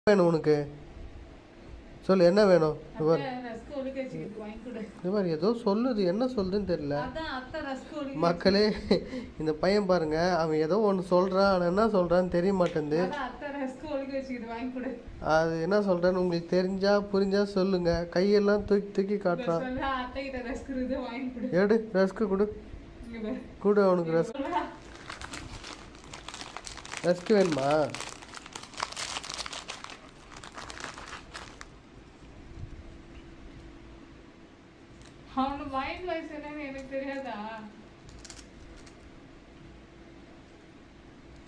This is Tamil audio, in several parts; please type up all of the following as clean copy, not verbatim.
வேணும் உனக்கு? சொல்லு, என்ன வேணும்? இவர் ஏதோ சொல்லுது, என்ன சொல்லுதுன்னு தெரியல. மக்களே, இந்த பையன் பாருங்க, அவன் ஏதோ ஒன்று சொல்கிறான், ஆனால் என்ன சொல்கிறான்னு தெரிய மாட்டேங்குது. அது என்ன சொல்கிறான்னு உங்களுக்கு தெரிஞ்சா புரிஞ்சா சொல்லுங்க. கையெல்லாம் தூக்கி தூக்கி காட்டுறான். எடு, ரஸ்க்கு கொடு, கொடு அவனுக்கு ரஸ்க். ரஸ்க்கு வேணுமா?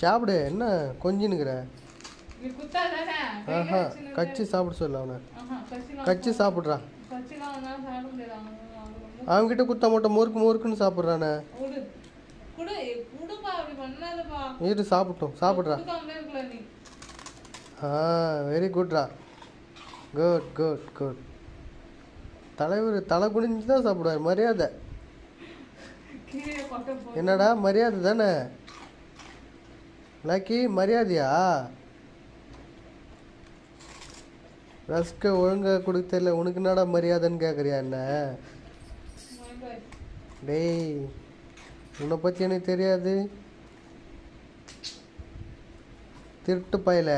சாப்பிடு, என்ன கொஞ்சினுக்குற? ஆஹா, கச்சி சாப்பிட சொல்ல அவனை. கச்சி சாப்பிட்றான். அவன்கிட்ட குத்தா மட்டும் முறுக்கு முறுக்குன்னு சாப்பிட்றானே. இரு, சாப்பிட்டோம், சாப்பிட்றான். ஆ, வெரி குட்ரா, குட் குட் குட். தலைவர் தலை குனிஞ்சு தான் சாப்பிடுவார். மரியாதை என்னடா? மரியாதை தானே லக்கி, மரியாதையா? ரஸ்க்கு ஒழுங்காக கொடுக்க தெரியல, உனக்கு என்னடா மரியாதைன்னு கேட்குறியா என்ன? டேய், உன்னை பற்றி எனக்கு தெரியாது, திருட்டு பயல.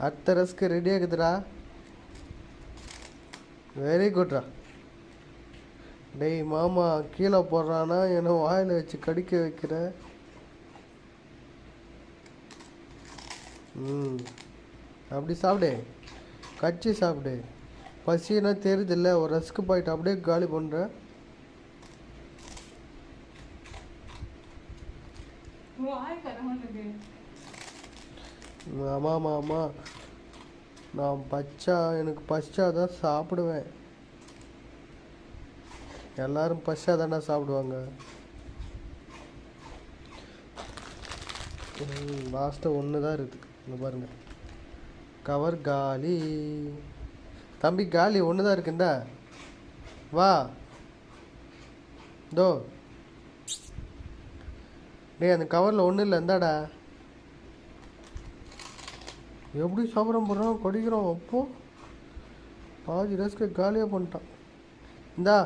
அடுத்த ரஸ்க்கு ரெடி ஆகுதுடா. வெரி குட்ரா. டேய் மாமா, கீழே போடுறானா என்ன வாயில் வச்சு கடிக்க வைக்கிற? அப்படி சாப்பிடு, கச்சி சாப்பிடு. பசினா தெரியுதில்ல, ஒரு ரஸ்க்கு போயிட்டு அப்படியே காலி பண்ணுற. ஆமாம் ஆமாம், நான் எனக்கு பசிச்சாதான் சாப்பிடுவேன். எல்லாரும் பசிச்சாதானே சாப்பிடுவாங்க. லாஸ்ட்டாக ஒன்று தான் இருக்குது, இங்கே பாருங்க. கவர் காலி தம்பி, காலி ஒன்று தான் இருக்குண்டா. வா, தோ. டேய், அந்த கவரில் ஒன்றும் இல்லை, இந்தாடா. எப்படி சாப்பிட போடுறான், கொடிக்கிறோம். அப்போ பாதி ரஸ்க்கு காலியாக பண்ணிட்டான். இந்தா.